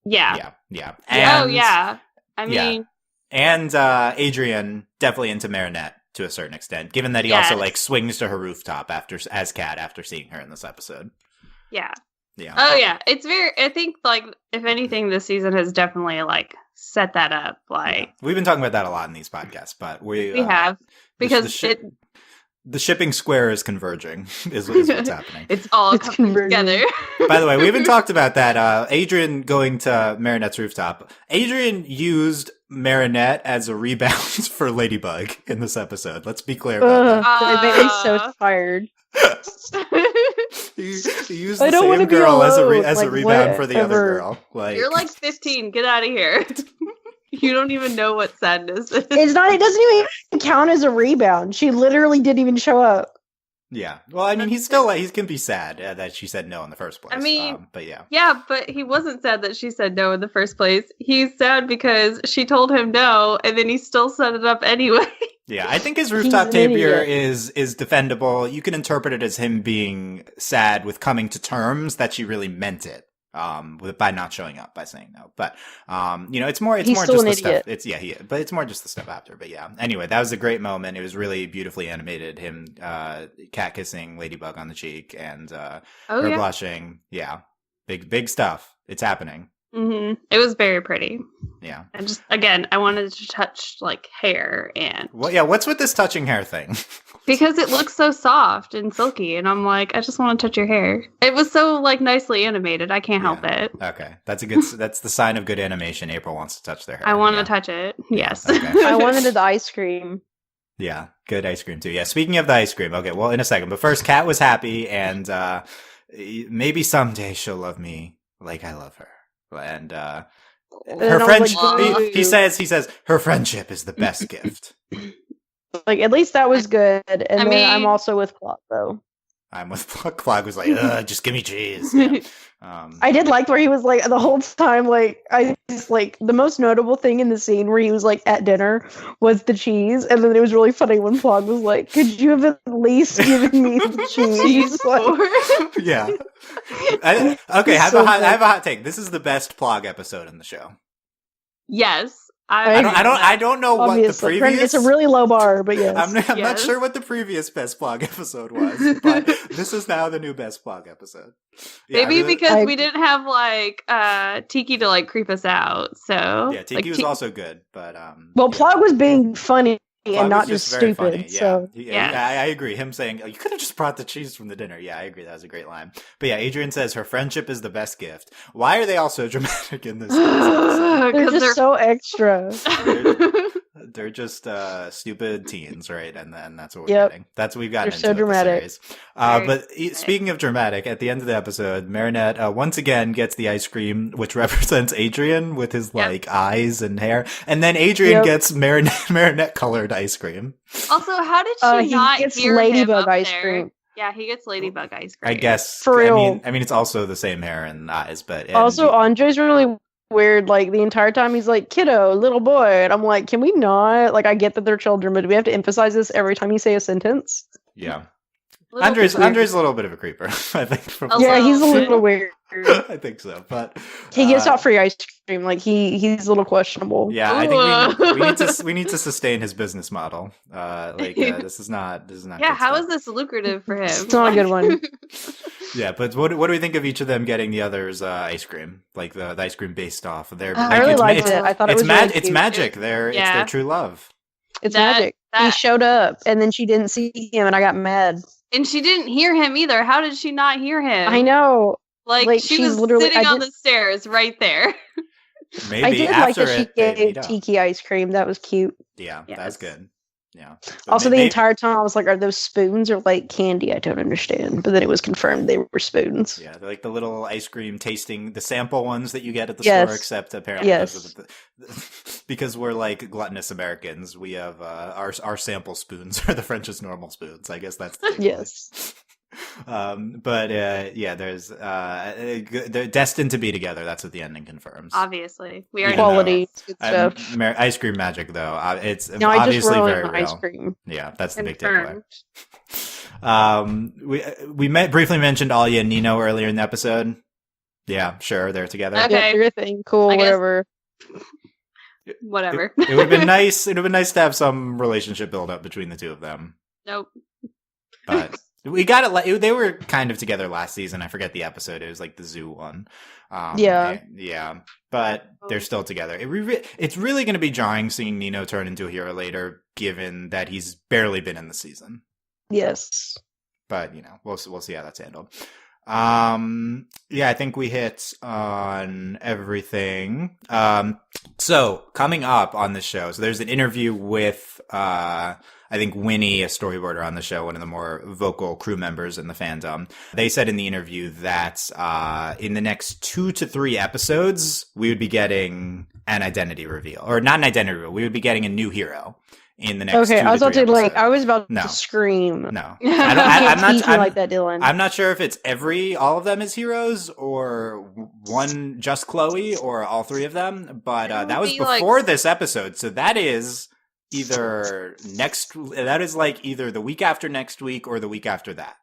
Yeah. Yeah. Oh, yeah. I yeah. mean, And Adrian definitely into Marinette to a certain extent, given that he also Yes. like swings to her rooftop as Cat after seeing her in this episode. yeah. Yeah. Oh, yeah. It's very, I think, like, if anything, this season has definitely, like, set that up. Like, We've been talking about that a lot in these podcasts, but we have. Because the shipping square is converging, is what's happening. it's all It's coming converging. together. By the way, we haven't talked about that. Adrian going to Marinette's rooftop. Adrian used Marinette as a rebound for Ladybug in this episode. Let's be clear about Ugh, it made me so tired. that. He used I the don't wanna same be girl as alone, a like, rebound for the other whatever. girl. Like, You're like 15. Get out of here. You don't even know what sadness is. It doesn't even count as a rebound. She literally didn't even show up. yeah. Well, I mean, he's still he can be sad that she said no in the first place. I mean, but yeah. Yeah, but he wasn't sad that she said no in the first place. He's sad because she told him no, and then he still set it up anyway. Yeah, I think his He's rooftop an tapir idiot. is defendable. You can interpret it as him being sad with coming to terms that she really meant it. By not showing up, by saying no. But it's more He's more still just an the stuff. idiot. But it's more just the stuff after. But yeah. Anyway, that was a great moment. It was really beautifully animated. Him cat kissing Ladybug on the cheek and her blushing. Yeah. Big stuff. It's happening. Mm-hmm. It was very pretty. Yeah. And just, again, I wanted to touch, like, hair and... Well, yeah, what's with this touching hair thing? Because it looks so soft and silky, and I'm like, I just want to touch your hair. It was so, like, nicely animated. I can't help it. Okay. That's the sign of good animation. April wants to touch their hair. I want to Yeah. touch it. Yes. Okay. I wanted the ice cream. Yeah, good ice cream too. Yeah, speaking of the ice cream, okay, well, in a second. But first, Kat was happy, and maybe someday she'll love me like I love her. And her I was friendship, like, he says, her friendship is the best gift. Like, at least that was good. And I then mean- I'm also with Plot, though. I'm with Clog was like, just give me cheese. Yeah. I did like where he was like the whole time, like I just like the most notable thing in the scene where he was like at dinner was the cheese, and then it was really funny when Plog was like, "Could you have at least given me the cheese?" Like, yeah. Okay, I have a hot take. This is the best Plog episode in the show. Yes. I don't know what the obviously, previous. it's a really low bar, but yes. I'm not Yes. sure what the previous best Plog episode was, but this is now the new best Plog episode. Yeah, Maybe really- because we didn't have like Tiki to like creep us out. So yeah, Tiki like, was also good, but Well, yeah. Plog was being funny Plog and not was just very stupid. funny, So yeah. Yeah. I agree. Him saying, "Oh, you could have just brought the cheese from the dinner." Yeah, I agree. That was a great line. But yeah, Adrian says her friendship is the best gift. Why are they all so dramatic in this episode? they're because just so extra. they're just stupid teens, right? And then that's what we're Yep. getting. That's what we've gotten They're into so with the dramatic. series. Very But dramatic. speaking of dramatic, at the end of the episode, Marinette once again gets the ice cream, which represents Adrian with his Yep. like eyes and hair, and then Adrian Yep. gets Marinette colored ice cream. Also, how did she He not gets hear him ladybug up ice there? cream. Yeah, he gets ladybug ice cream. I guess. For real. I mean, it's also the same hair and eyes, but Also, Andre's really weird. Like the entire time, he's like, "Kiddo, little boy," and I'm like, "Can we not?" Like, I get that they're children, but do we have to emphasize this every time you say a sentence? yeah. Little Andre's weird. a little bit of a creeper, I think. From A Yeah, he's a little little bit. weird. I think so, but He gives out free ice cream. Like he's a little questionable. yeah, I think we Ooh. need to sustain his business model. This is not Yeah, good how stuff. is this lucrative for him? It's not a good one. Yeah, but what do we think of each of them getting the other's ice cream? Like the ice cream based off of their. I really liked it's, it. I thought it it's was really it's cute. magic. It's their Yeah. true love. It's That- magic. He that- showed up, and then she didn't see him, and I got mad. And she didn't hear him either. How did she not hear him? I know. Like, Like, she she's was literally- sitting I on did- the stairs right there. Maybe I did like after that she it, they gave meet up. Tiki ice cream. That was cute. Yeah, Yes. that's good. Yeah. But Also, the may- entire time I was like, "Are those spoons or like candy?" I don't understand. But then it was confirmed they were spoons. Yeah, they're like the little ice cream tasting, the sample ones that you get at the Yes. store, except apparently Yes. because we're like gluttonous Americans, we have our sample spoons are the French's normal spoons. I guess that's the takeaway. Yes. Yeah, there's they're destined to be together. That's what the ending confirms. Obviously. We Yeah. already Quality, know. it's good stuff. Ice cream magic, though, it's No, I just obviously roll very in real. ice cream. Yeah, that's the big takeaway. Confirmed. We briefly mentioned Alia and Nino earlier in the episode. Yeah, sure, they're together. Okay. Yeah, do your thing. Cool, I guess- whatever. Whatever. It would have been nice. It would have been nice to have some relationship build up between the two of them. Nope. But we got it. They were kind of together last season. I forget the episode. It was like the zoo one. Yeah. Yeah. But they're still together. It's really going to be jarring seeing Nino turn into a hero later, given that he's barely been in the season. Yes. But we'll see how that's handled. Yeah, I think we hit on everything. So coming up on this show, so there's an interview with I think Winnie, a storyboarder on the show, one of the more vocal crew members in the fandom. They said in the interview that in the next 2 to 3 episodes, we would be getting an identity reveal, or not an identity reveal. We would be getting a new hero in the next. Okay, 2 I was to about 3 to episodes. I was about No. to scream. No, You I'm can't not. teach me like that, Dylan. I'm not sure if it's all of them as heroes, or one just Chloe, or all 3 of them. But It would that was be, like, before this episode, so that is either either the week after next week or the week after that,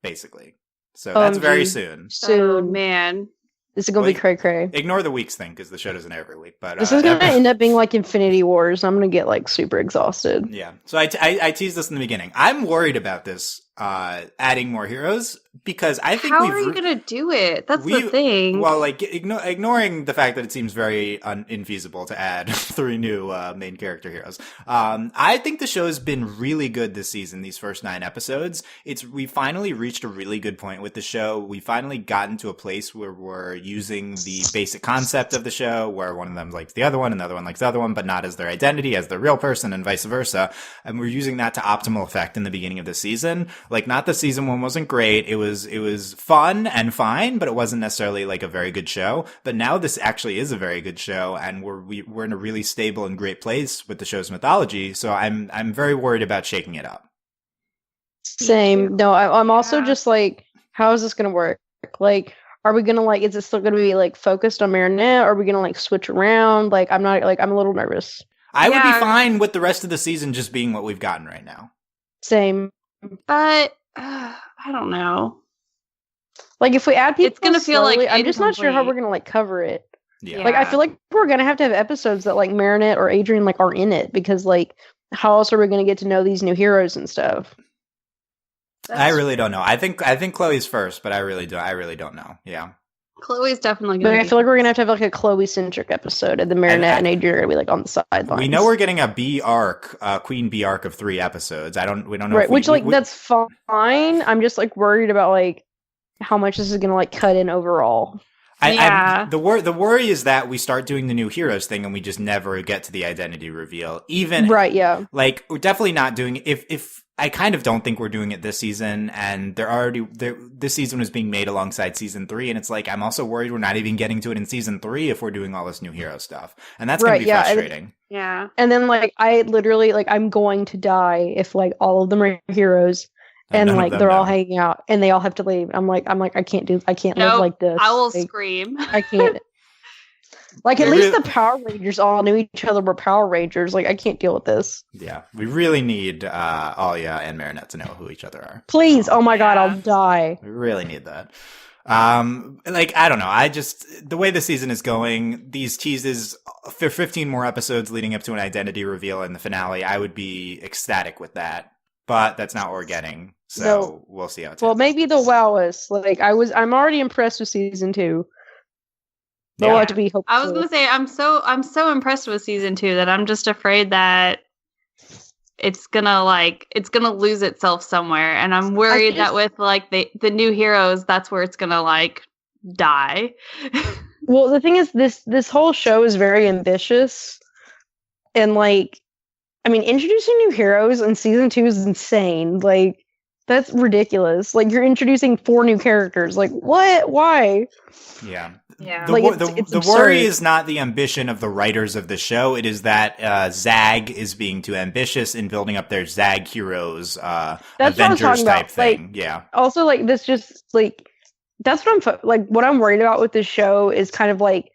basically. So that's very geez. soon. Oh, Soon. man. This is gonna be cray cray. Ignore the weeks thing because the show doesn't air every week. But This is gonna end up being like Infinity Wars. I'm gonna get like super exhausted. yeah. So I teased this in the beginning. I'm worried about this adding more heroes because I think How we've are you going to do it? That's the thing. Well, like ignoring the fact that it seems very infeasible to add 3 new main character heroes. I think the show's been really good this season. These first 9 episodes, we finally reached a really good point with the show. We finally gotten to a place where we're using the basic concept of the show, where one of them likes the other one, and the other one likes the other one, but not as their identity, as their real person, and vice versa. And we're using that to optimal effect in the beginning of the season. Like, not the season 1 wasn't great. It was fun and fine, but it wasn't necessarily like a very good show. But now this actually is a very good show, and we're in a really stable and great place with the show's mythology. So I'm very worried about shaking it up. Same. No, I'm also just like, how is this gonna work? Like, are we gonna is it still gonna be like focused on Marinette? Or are we gonna like switch around? Like, I'm not I'm a little nervous. I would be Yeah. fine with the rest of the season just being what we've gotten right now. Same. But I don't know. Like, if we add people, It's gonna feel, like, slowly, I'm just not sure how incomplete. we're gonna like cover it. Yeah. Like, I Yeah. feel like we're gonna have episodes that like Marinette or Adrian like are in it, because like, how else are we gonna get to know these new heroes and stuff? I really don't know. I think Chloe's first, but I really don't know. Yeah. Chloe's definitely But going to I feel like we're gonna have like a Chloe centric episode, and the Marinette and Adrian are gonna be like on the sidelines. We know we're getting a B arc, Queen B arc of 3 episodes. We don't know. right, if which that's fine. I'm just like worried about like how much this is gonna like cut in overall. Yeah. The worry is that we start doing the new heroes thing and we just never get to the identity reveal. Even Right, yeah. like we're definitely not doing if I kind of don't think we're doing it this season, and this season was being made alongside season 3, and it's like I'm also worried we're not even getting to it in season 3 if we're doing all this new hero stuff, and that's gonna be frustrating. Yeah. And then like I literally like I'm going to die if like all of them are heroes. And like they're all hanging out, and they all have to leave. I'm like, I can't live like this. I will like, scream. I can't. Like at least the Power Rangers all knew each other were Power Rangers. Like I can't deal with this. Yeah, we really need Alia and Marinette to know who each other are. Please, oh my god, I'll die. We really need that. Like I don't know. I just the way the season is going, these teases for 15 more episodes leading up to an identity reveal in the finale, I would be ecstatic with that. But that's not what we're getting. So we'll see how it's. Well, maybe the wowest. Like I'm already impressed with season 2. But we'll have to be hopeful. I was gonna say I'm so impressed with season 2 that I'm just afraid that it's gonna lose itself somewhere, and I'm worried that with like the new heroes, that's where it's gonna like die. Well, the thing is, this whole show is very ambitious, and like, I mean, introducing new heroes in season 2 is insane. Like, that's ridiculous. Like, you're introducing 4 new characters. Like, what? Why? Yeah. Yeah. The worry is not the ambition of the writers of the show. It is that ZAG is being too ambitious in building up their ZAG heroes, Avengers type thing. Like, yeah. Also, like, this just, like, that's what what I'm worried about with this show is kind of like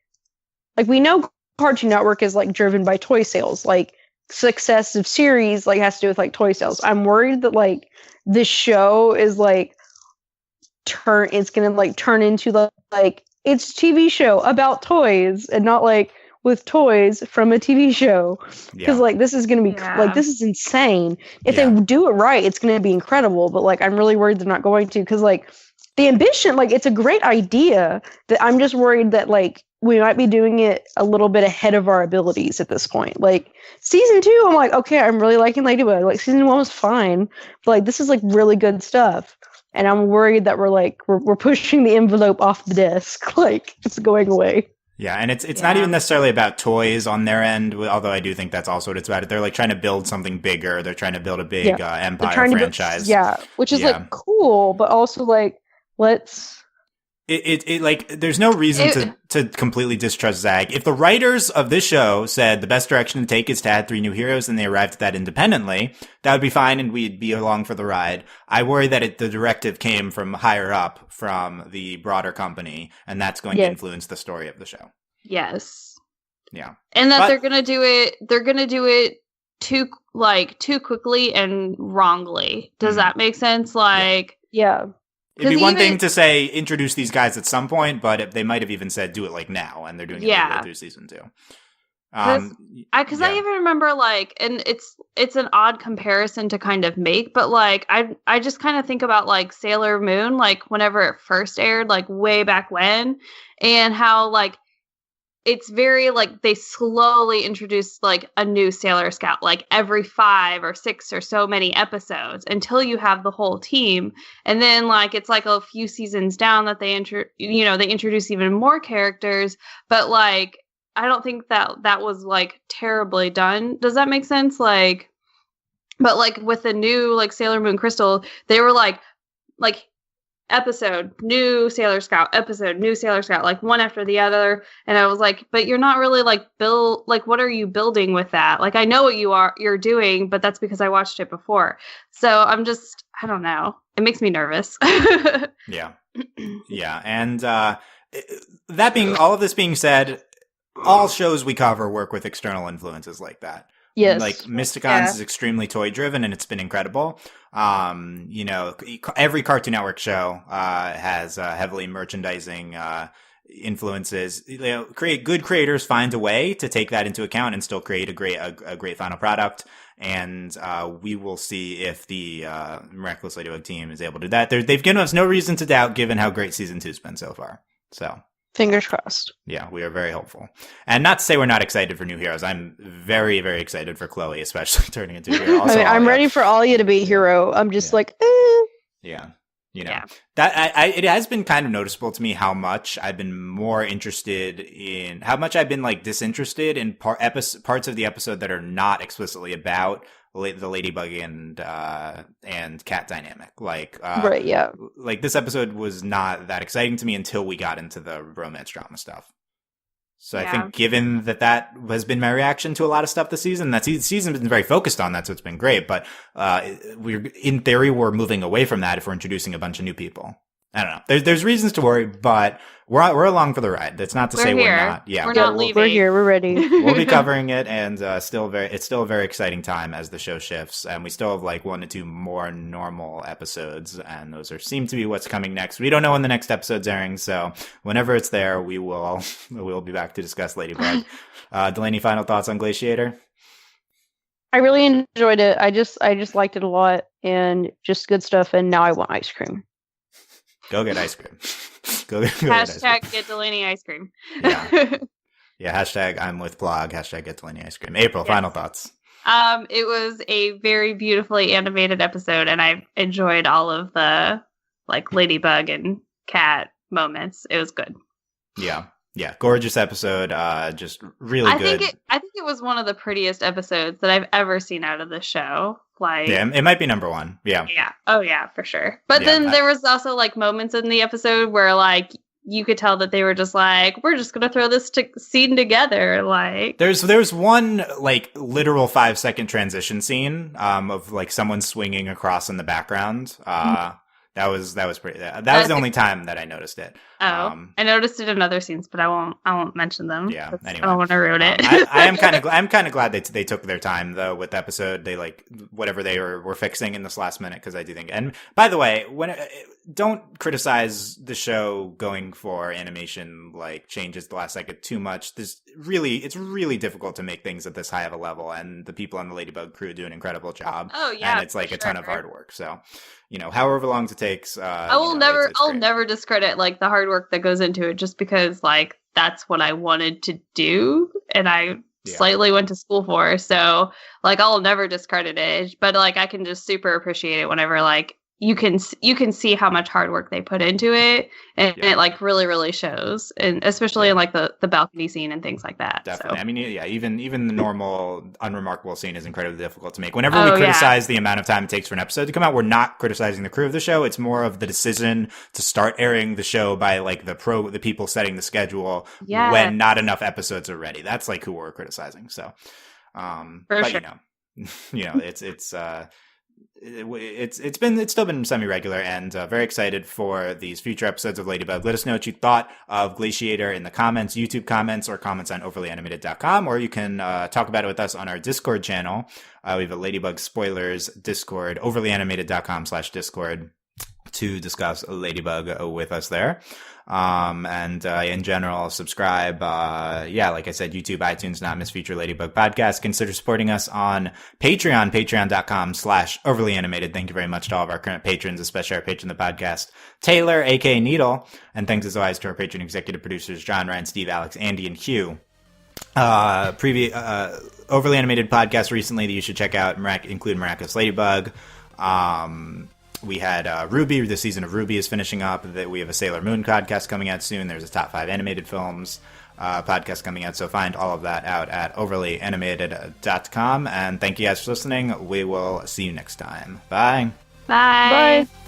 we know Cartoon Network is, like, driven by toy sales. Like, success of series, like, has to do with, like, toy sales. I'm worried that, like, this show is, like, it's gonna, like, turn into, like, it's a TV show about toys and not like with toys from a TV show. Because like this is going to be like, this is insane. If they do it right, it's going to be incredible. But like, I'm really worried they're not going to, because like the ambition, like it's a great idea, that I'm just worried that like we might be doing it a little bit ahead of our abilities at this point. Like season 2, I'm like, okay, I'm really liking Ladybug. Like season 1 was fine, but like this is like really good stuff. And I'm worried that we're pushing the envelope off the desk, like it's going away. Yeah, and it's not even necessarily about toys on their end, although I do think that's also what it's about. They're like trying to build something bigger. They're trying to build a big empire franchise. Which is like cool, but also like let's. It like there's no reason to completely distrust ZAG. If the writers of this show said the best direction to take is to add 3 new heroes and they arrived at that independently, that would be fine and we'd be along for the ride. I worry that the directive came from higher up, from the broader company, and that's going to influence the story of the show. Yes. Yeah. And that they're gonna do it too quickly and wrongly. Does that make sense? Like It'd be one thing to say, introduce these guys at some point, but they might have even said, do it like now, and they're doing it through season 2. I even remember like, and it's an odd comparison to kind of make, but like, I just kind of think about like Sailor Moon, like whenever it first aired, like way back when, and how like, it's very like they slowly introduced like a new Sailor Scout, like every 5 or 6 or so many episodes until you have the whole team. And then like it's like a few seasons down that they introduce even more characters. But like I don't think that was like terribly done. Does that make sense? Like, but like with the new like Sailor Moon Crystal, they were like episode, new Sailor Scout, episode, new Sailor Scout, like one after the other. And I was like, but you're not really like what are you building with that? Like, I know what you're doing, but that's because I watched it before. So I'm just, I don't know. It makes me nervous. Yeah. Yeah. And, all of this being said, all shows we cover work with external influences like that. Yes. Like Mysticons is extremely toy driven and it's been incredible. Every Cartoon Network show has heavily merchandising influences. Good creators find a way to take that into account and still create a great final product. And we will see if the Miraculous Ladybug team is able to do that. They've given us no reason to doubt, given how great season 2's been so far. So. Fingers crossed. Yeah, we are very hopeful. And not to say we're not excited for new heroes. I'm very, very excited for Chloe, especially turning into a hero. Also, I'm ready for Alia to be a hero. I'm just like, Yeah. You know, Yeah. that it has been kind of noticeable to me how much I've been more interested in, how much I've been like disinterested in parts of the episode that are not explicitly about the Ladybug and cat dynamic. Like, Right, yeah. like this episode was not that exciting to me until we got into the romance drama stuff. So I think given that has been my reaction to a lot of stuff this season, that season's been very focused on that, so it's been great. But in theory, we're moving away from that if we're introducing a bunch of new people. I don't know. There's reasons to worry, but we're along for the ride. That's not to say we're not. Yeah, we're not leaving. We're here. We're ready. We'll be covering it, and it's still a very exciting time as the show shifts, and we still have like 1 to 2 more normal episodes, and those seem to be what's coming next. We don't know when the next episode's airing, so whenever it's there, we'll be back to discuss Ladybug. Delaney, final thoughts on Glaciator? I really enjoyed it. I just liked it a lot, and just good stuff. And now I want ice cream. Go get ice cream. Go get ice cream. Hashtag get Delaney ice cream. Yeah. Hashtag I'm with Plog. Hashtag get Delaney ice cream. April, final thoughts. It was a very beautifully animated episode, and I enjoyed all of the like Ladybug and cat moments. It was good. Yeah. Gorgeous episode. Just really good. I think it was one of the prettiest episodes that I've ever seen out of the show. Like, yeah, it might be number 1. Yeah. Yeah. Oh yeah, for sure. But then there was also like moments in the episode where like you could tell that they were just like, we're just gonna throw this scene together. Like, there's one like literal 5-second transition scene of like someone swinging across in the background. That was pretty. That was the only time that I noticed it. Oh, I noticed it in other scenes, but I won't mention them. Yeah, anyway. I don't want to ruin it. I'm kind of glad they took their time though with the episode. They like whatever they were fixing in this last minute, because I do think. And by the way, don't criticize the show going for animation like changes the last second too much. It's really difficult to make things at this high of a level, and the people on the Ladybug crew do an incredible job. Oh yeah, and it's like a ton of hard work. So, however long it takes. I'll never discredit like the hard work that goes into it, just because like that's what I wanted to do, and I slightly went to school for. So like I'll never discredit it, but like I can just super appreciate it whenever like you can see how much hard work they put into it, and it like really, really shows, and especially in like the balcony scene and things like that. Definitely. So. I mean, even the normal unremarkable scene is incredibly difficult to make. Whenever we criticize the amount of time it takes for an episode to come out, we're not criticizing the crew of the show. It's more of the decision to start airing the show by like the people setting the schedule when not enough episodes are ready. That's like who we're criticizing. So, but sure. It's still been semi-regular, and very excited for these future episodes of Ladybug. Let us know what you thought of Glaciator in the comments, YouTube comments, or comments on overlyanimated.com, or you can talk about it with us on our Discord channel. We have a Ladybug spoilers Discord, overlyanimated.com/Discord, to discuss Ladybug with us there. And in general, subscribe. Like I said, YouTube, iTunes, not Miss Future Ladybug Podcast. Consider supporting us on Patreon, patreon.com/overlyanimated. Thank you very much to all of our current patrons, especially our patron of the podcast, Taylor, aka Needle. And thanks as always to our patron executive producers, John, Ryan, Steve, Alex, Andy, and Hugh. Overly Animated podcast recently that you should check out include Miraculous Ladybug. We had Ruby. The season of Ruby is finishing up. We have a Sailor Moon podcast coming out soon. There's a top 5 animated films podcast coming out. So find all of that out at overlyanimated.com. And thank you guys for listening. We will see you next time. Bye. Bye. Bye.